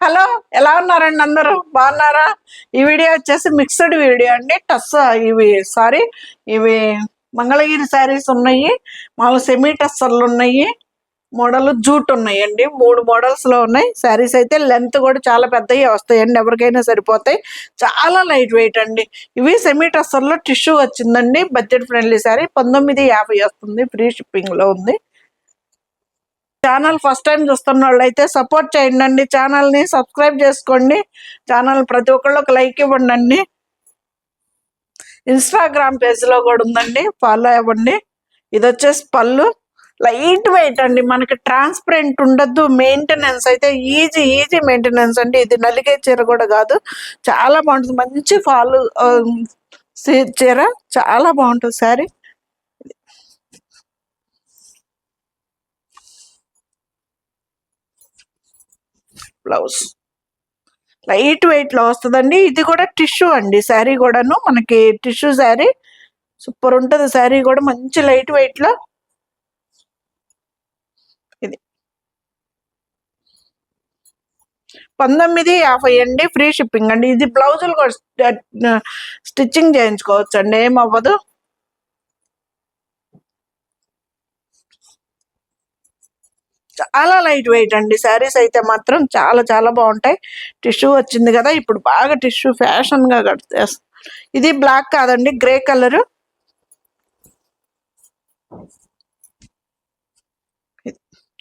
Hello, ఎలా ఉన్నారండి? అందరూ బాగున్నారా? ఈ వీడియో వచ్చేసి మిక్స్డ్ వీడియో అండి. ఇవి మంగళగిరి శారీస్ ఉన్నాయి, మామూలు సెమీ టస్సర్లు ఉన్నాయి, మోడల్ జూట్ ఉన్నాయండి. 3 మోడల్స్ లో ఉన్నాయి. శారీస్ అయితే లెంత్ కూడా చాలా పెద్దవి వస్తాయండి, ఎవరికైనా సరిపోతాయి. చాలా లైట్ వెయిట్ అండి. ఇవి సెమీ టస్సర్లో టిష్యూ వచ్చిందండి. బడ్జెట్ ఫ్రెండ్లీ శారీ 1950 వస్తుంది, ఫ్రీ షిప్పింగ్ లో ఉంది. ఛానల్ ఫస్ట్ టైం చూస్తున్న వాళ్ళు అయితే సపోర్ట్ చేయండి, ఛానల్ని సబ్స్క్రైబ్ చేసుకోండి. ఛానల్ ప్రతి ఒక్కళ్ళు ఒక లైక్ ఇవ్వండి. ఇన్స్టాగ్రామ్ పేజ్లో కూడా ఉందండి, ఫాలో అవ్వండి. ఇది వచ్చేసి పళ్ళు, లైట్ వెయిట్ అండి, మనకి ట్రాన్స్పరెంట్ ఉండద్దు. మెయింటెనెన్స్ అయితే ఈజీ మెయింటెనెన్స్ అండి. ఇది నలిగే చీర కూడా కాదు, చాలా బాగుంటుంది. మంచి ఫాల్ చీర, చాలా బాగుంటుంది శారీ. బ్లౌజ్ లైట్ వెయిట్ లో వస్తుందండి. ఇది కూడా టిష్యూ అండి, శారీ కూడాను మనకి టిష్యూ శారీ, సూపర్ ఉంటుంది. శారీ కూడా మంచి లైట్ వెయిట్ లో. ఇది 1950 అండి, ఫ్రీ షిప్పింగ్ అండి. ఇది బ్లౌజులు కూడా స్టిచ్చింగ్ చేయించుకోవచ్చు అండి, ఏమవ్వదు. చాలా లైట్ వెయిట్ అండి శారీస్ అయితే మాత్రం చాలా బాగుంటాయి. టిష్యూ వచ్చింది కదా, ఇప్పుడు బాగా టిష్యూ ఫ్యాషన్ గా కట్టేస్తాం. ఇది బ్లాక్ కాదండి, గ్రే కలర్.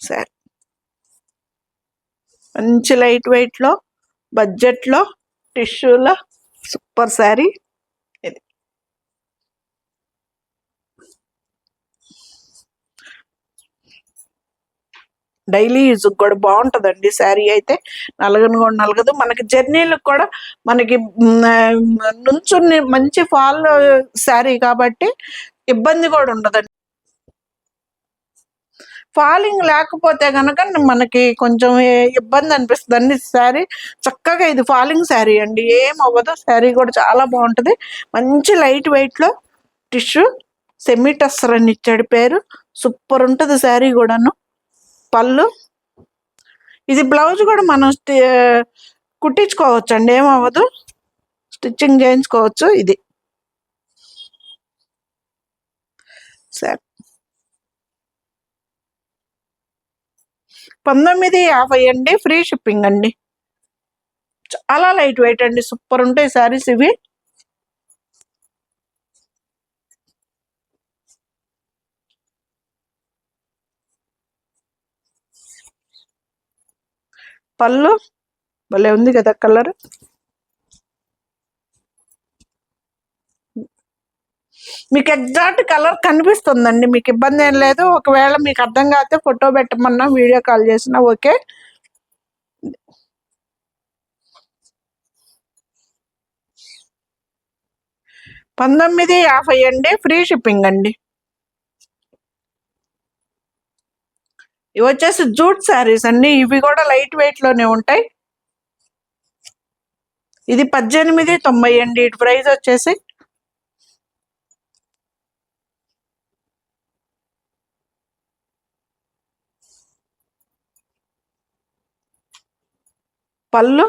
సరే, మంచి లైట్ వెయిట్ లో, బడ్జెట్ లో, టిష్యూలో సూపర్ శారీ. ఇది డైలీ యూజ్ కూడా బాగుంటుందండి శారీ అయితే. నలగను కూడా నలగదు. మనకి జర్నీలకు కూడా మనకి నుంచుని మంచి ఫాల్ శారీ కాబట్టి ఇబ్బంది కూడా ఉండదండి. ఫాలింగ్ లేకపోతే కనుక మనకి కొంచెం ఇబ్బంది అనిపిస్తుంది అండి శారీ. చక్కగా ఇది ఫాలింగ్ శారీ అండి, ఏం అవ్వదు. శారీ కూడా చాలా బాగుంటుంది. మంచి లైట్ వెయిట్లో టిష్యూ, సెమీ టస్సర్ అని ఇచ్చాడు పేరు. సూపర్ ఉంటుంది శారీ కూడాను. పళ్ళు, ఇది బ్లౌజ్ కూడా మనం కుట్టించుకోవచ్చు అండి, ఏమవ్వదు. స్టిచ్చింగ్ చేయించుకోవచ్చు. ఇది సరే, 1950 అండి, ఫ్రీ షిప్పింగ్ అండి. చాలా లైట్ వెయిట్ అండి, సూపర్ ఉంటాయి శారీస్ ఇవి. పళ్ళు భలే ఉంది కదా కలర్. మీకు ఎగ్జాక్ట్ కలర్ కనిపిస్తుందండి, మీకు ఇబ్బంది ఏం లేదు. ఒకవేళ మీకు అర్థం కాకపోతే ఫోటో పెట్టమన్నా, వీడియో కాల్ చేసినా ఓకే. 1950 అండి, ఫ్రీ షిప్పింగ్ అండి. ఇవి వచ్చేసి జూట్ శారీస్ అండి, ఇవి కూడా లైట్ వెయిట్ లోనే ఉంటాయి. ఇది 1890 అండి, ఇటు ప్రైస్ వచ్చేసి. పళ్ళు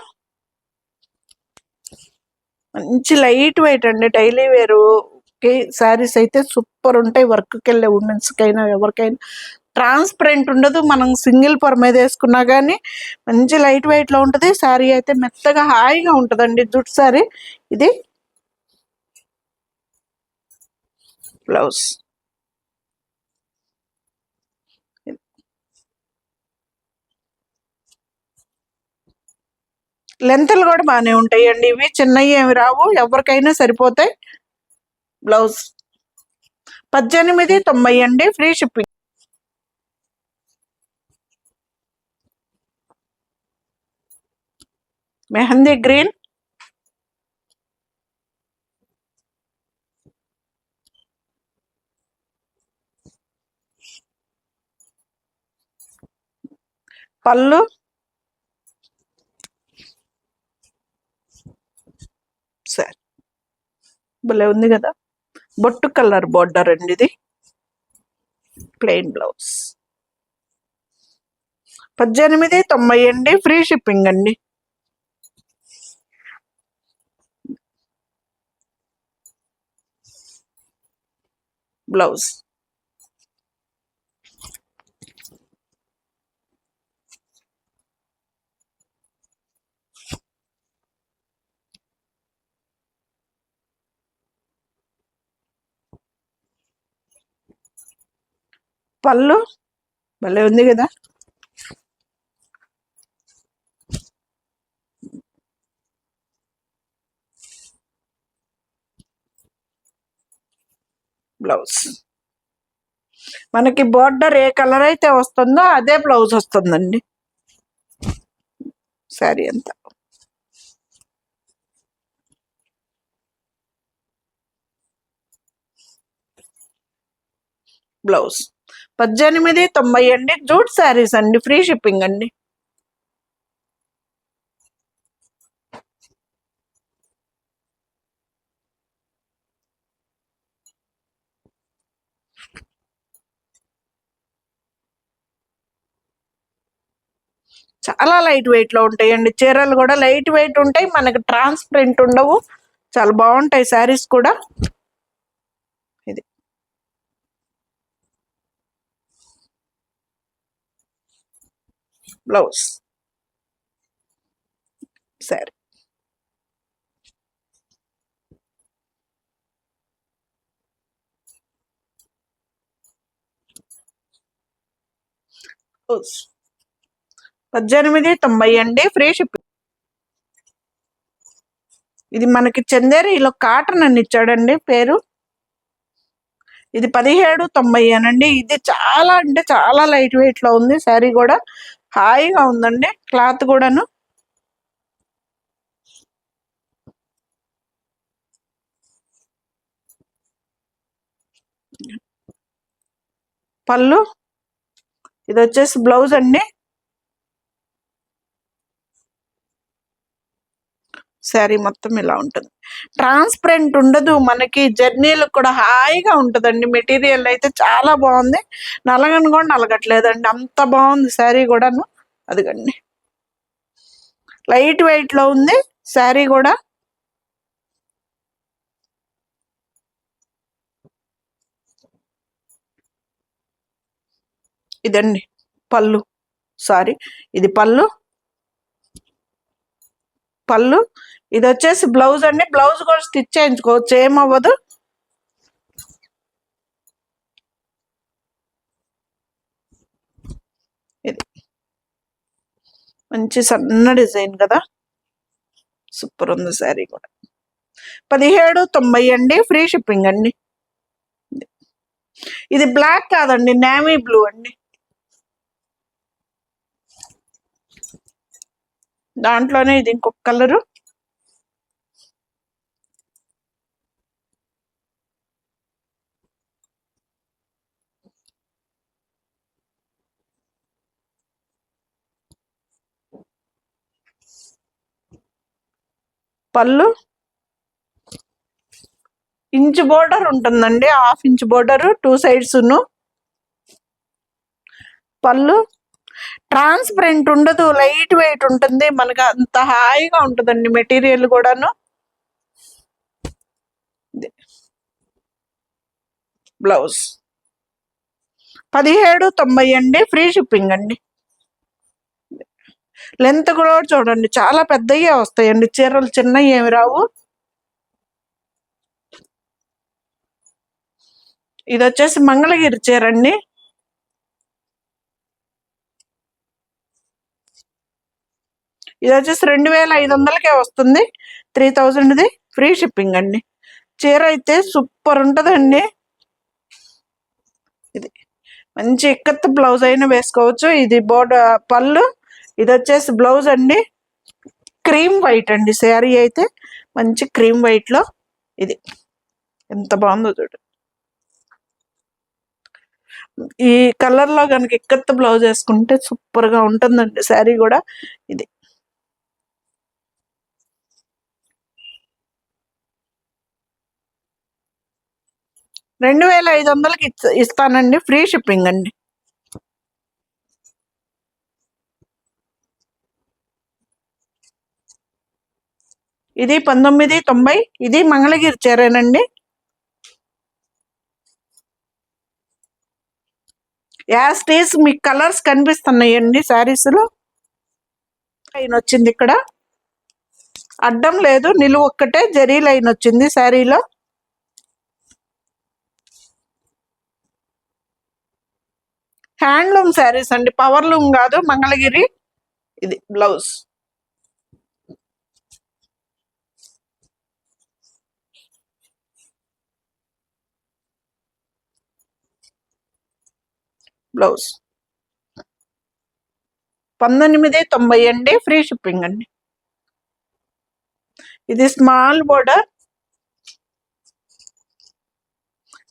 మంచి లైట్ వెయిట్ అండి, డైలీ వేరు శారీస్ అయితే సూపర్ ఉంటాయి. వర్క్కి వెళ్ళే ఉమెన్స్కైనా ఎవరికైనా ట్రాన్స్పరెంట్ ఉండదు. మనం సింగిల్ పొర మీద వేసుకున్నా కానీ మంచి లైట్ వెయిట్లో ఉంటుంది. శారీ అయితే మెత్తగా హాయిగా ఉంటుందండి, జుట్ శారీ. ఇది బ్లౌజ్, లెంత్లు కూడా బాగానే ఉంటాయండి. ఇవి చిన్నవి ఏమి రావు, ఎవరికైనా సరిపోతాయి. బ్లౌజ్ 1890 అండి, ఫ్రీ షిప్పింగ్. మెహందీ గ్రీన్, పళ్ళు, సరే భలే ఉంది కదా, బొట్టు కలర్ బోర్డర్ అండి. ఇది ప్లెయిన్ బ్లౌజ్ 1890 అండి, ఫ్రీ షిప్పింగ్ అండి. బ్లౌజ్. పళ్ళు భలే ఉంది కదా. బ్లౌజ్ మనకి బోర్డర్ ఏ కలర్ అయితే వస్తుందో అదే బ్లౌజ్ వస్తుందండి శారీ అంతా. బ్లౌజ్ 1890 అండి. జూట్ శారీస్ అండి, ఫ్రీ షిప్పింగ్ అండి. చాలా లైట్ వెయిట్ లో ఉంటాయండి చీరలు కూడా. లైట్ వెయిట్ ఉంటాయి, మనకి ట్రాన్స్పరెంట్ ఉండవు, చాలా బాగుంటాయి శారీస్ కూడా. ఇది బ్లౌజ్ శారీ. బ్లౌజ్ 1890 అండి, ఫ్రీ షిప్పింగ్. ఇది మనకి చందేరిలో కాటన్ అని ఇచ్చాడండి పేరు. ఇది 1790 అనండి. ఇది చాలా అంటే చాలా లైట్ వెయిట్ లో ఉంది శారీ కూడా. హాయిగా ఉందండి క్లాత్ కూడాను. పళ్ళు ఇది వచ్చేసి బ్లౌజ్ అండి. శారీ మొత్తం ఇలా ఉంటుంది, ట్రాన్స్పరెంట్ ఉండదు, మనకి జర్నీలకు కూడా హాయిగా ఉంటుందండి. మెటీరియల్ అయితే చాలా బాగుంది, నలగని కూడా నలగట్లేదండి, అంత బాగుంది శారీ కూడాను. అదిగండి లైట్ వెయిట్ లో ఉంది శారీ కూడా. ఇదండి పళ్ళు, సారీ ఇది పళ్ళు. పళ్ళు ఇది వచ్చేసి బ్లౌజ్ అండి. బ్లౌజ్ కూడా స్టిచ్ చేయించుకోవచ్చు, ఏమవ్వదు. ఇది మంచి సన్న డిజైన్ కదా, సూపర్ ఉంది శారీ కూడా. 1790 అండి, ఫ్రీ షిప్పింగ్ అండి. ఇది బ్లాక్ కాదండి, నేవీ బ్లూ అండి. దాంట్లోనే ఇది ఇంకొక కలరు. పళ్ళు ఇంచ్ బోర్డర్ ఉంటుందండి, 1/2 ఇంచ్ బోర్డర్ 2 సైడ్స్. పళ్ళు ట్రాన్స్పరెంట్ ఉండదు, లైట్ వెయిట్ ఉంటుంది, మనకి అంత హాయిగా ఉంటుందండి మెటీరియల్ కూడాను. బ్లౌజ్ 1790 అండి, ఫ్రీ షిప్పింగ్ అండి. లెంత్ కూడా చూడండి చాలా పెద్దగా వస్తాయండి చీరలు, చిన్నవి ఏమి రావు. ఇది వచ్చేసి మంగళగిరి చీర అండి. ఇది వచ్చేసి 2500కే వస్తుంది, 3000ది ఫ్రీ షిప్పింగ్ అండి. చీర అయితే సూపర్ ఉంటుందండి. ఇది మంచి ఇక్కత్ బ్లౌజ్ అయినా వేసుకోవచ్చు. ఇది బోర్డర్ పళ్ళు, ఇది వచ్చేసి బ్లౌజ్ అండి. క్రీమ్ వైట్ అండి శారీ అయితే, మంచి క్రీమ్ వైట్ లో. ఇది ఎంత బాగుందో చూడు. ఈ కలర్ లో కనుక ఇక్కత్ బ్లౌజ్ వేసుకుంటే సూపర్ గా ఉంటుందండి శారీ కూడా. ఇది 2500కి ఇస్తానండి, ఫ్రీ షిప్పింగ్ అండి. ఇది 1990. ఇది మంగళగిరి చీరేనండి. యాస్టీస్ మీకు కలర్స్ కనిపిస్తున్నాయండి శారీస్లో. లైన్ వచ్చింది ఇక్కడ, అడ్డం లేదు, నిలువు ఒక్కటే జరీ లైన్ వచ్చింది శారీలో. హ్యాండ్లూమ్ శారీస్ అండి, పవర్లూమ్ కాదు, మంగళగిరి. ఇది బ్లౌజ్. బ్లౌజ్ 1990 అండి, ఫ్రీ షిప్పింగ్ అండి. ఇది స్మాల్ బోర్డర్,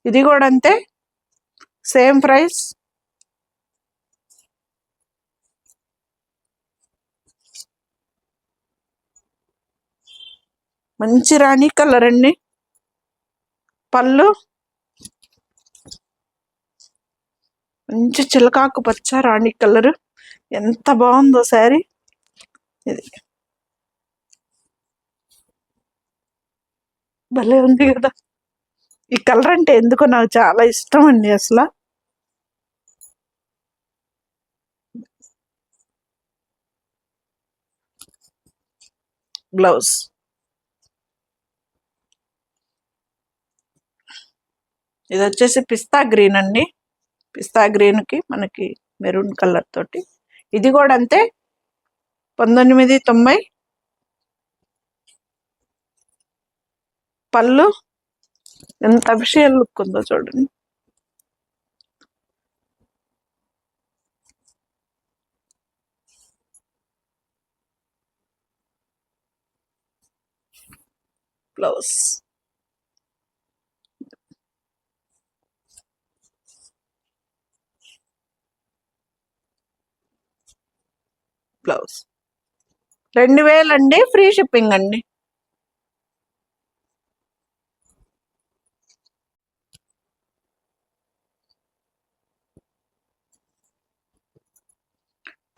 ఇది కూడా అంతే, సేమ్ ప్రైస్. మంచి రాణి కలర్ అండి. పళ్ళు మంచి చిలకాకు పచ్చ రాణి కలర్, ఎంత బాగుందో శారీ. ఇది భలే ఉంది కదా. ఈ కలర్ అంటే ఎందుకో నాకు చాలా ఇష్టం అండి అసలు. బ్లౌజ్ ఇది వచ్చేసి పిస్తా గ్రీన్ అండి. పిస్తా గ్రీన్కి మనకి మెరూన్ కలర్ తోటి, ఇది కూడా అంతే 1990. పళ్ళు ఎంత అఫిషియల్ లుక్ ఉందో చూడండి. బ్లౌజ్ బ్లౌజ్ 2000 అండి, ఫ్రీ షిప్పింగ్ అండి.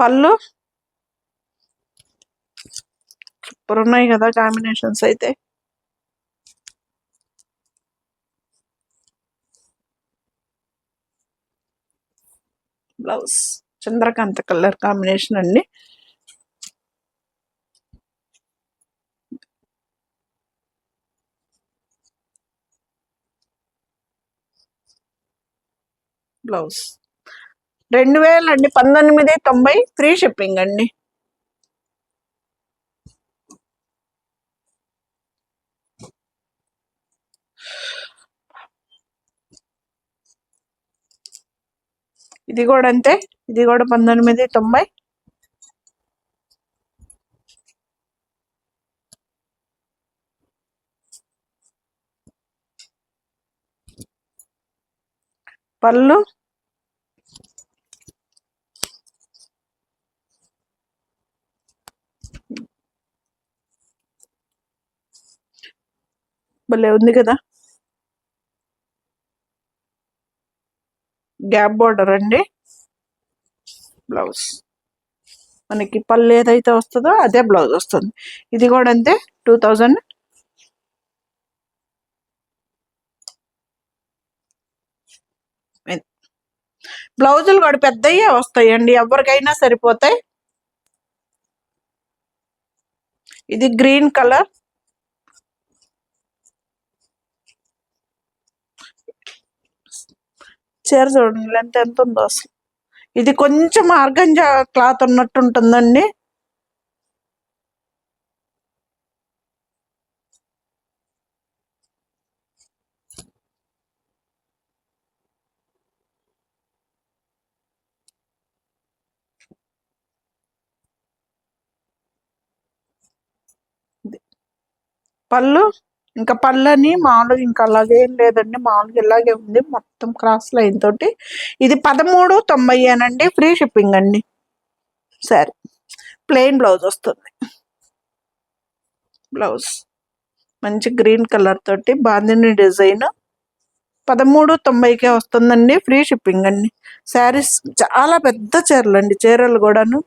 పళ్ళు సూపర్ ఉన్నాయి కదా కాంబినేషన్స్ అయితే. బ్లౌజ్ చంద్రకాంత కలర్ కాంబినేషన్ అండి. బ్లౌజ్ 2000 అండి, 1990, ఫ్రీ షిప్పింగ్ అండి. ఇది కూడా అంతే, ఇది కూడా 1990. పళ్ళు భలే ఉంది కదా. గ్యాప్ బోర్డర్ అండి. బ్లౌజ్ మనకి పళ్ళు ఏదైతే వస్తుందో అదే బ్లౌజ్ వస్తుంది. ఇది కూడా అంతే 2000. బ్లౌజులు కూడా పెద్దయ్యే వస్తాయండి, ఎవరికైనా సరిపోతాయి. ఇది గ్రీన్ కలర్, చీర చూడండి లెంత్ ఎంత ఉందో అసలు. ఇది కొంచెం ఆర్గంజా క్లాత్ ఉన్నట్టు ఉంటుందండి. పళ్ళు ఇంకా పళ్ళని మామూలుగా ఇంకా అలాగే ఏం లేదండి, మామూలుగా ఇలాగే ఉంది మొత్తం క్రాస్ లైన్ తోటి. ఇది 1390 అనండి, ఫ్రీ షిప్పింగ్ అండి. సరే, ప్లెయిన్ బ్లౌజ్ వస్తుంది. బ్లౌజ్ మంచి గ్రీన్ కలర్ తోటి బాందిని డిజైన్, 1390కే వస్తుందండి, ఫ్రీ షిప్పింగ్ అండి. శారీస్ చాలా పెద్ద చీరలు అండి, చీరలు కూడాను.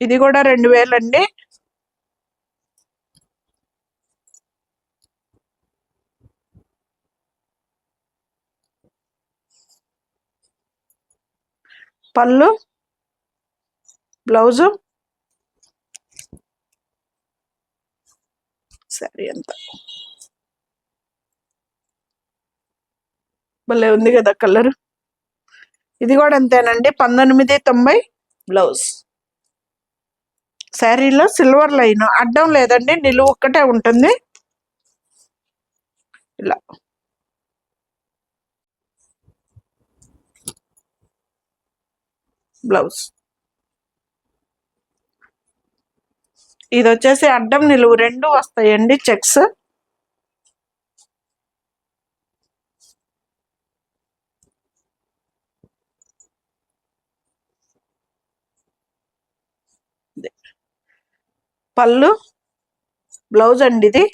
ఇది కూడా 2000 అండి. పళ్ళు, బ్లౌజు, శారీ అంతా భలే ఉంది కదా కలర్. ఇది కూడా అంతేనండి, 1990 బ్లౌజ్. శారీలో సిల్వర్ లైన్ అడ్డం లేదండి, నిలువు ఒక్కటే ఉంటుంది. ఇలా బ్లౌజ్. ఇది వచ్చేసి అడ్డం నిలువు రెండు వస్తాయండి చెక్స్. పళ్ళు, బ్లౌజ్ అండి ఇది.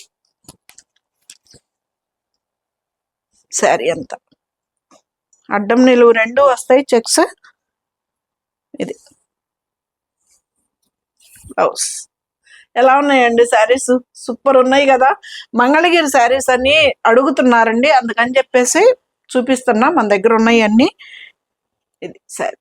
శారీ అంతా అడ్డం నిలువు రెండు వస్తాయి చెక్స్. ఇది బ్లౌజ్. ఎలా ఉన్నాయండి శారీస్? సూపర్ ఉన్నాయి కదా. మంగళగిరి శారీస్ అని అడుగుతున్నారండి, అందుకని చెప్పేసి చూపిస్తున్నా. మన దగ్గర ఉన్నాయి అన్ని. ఇది శారీ.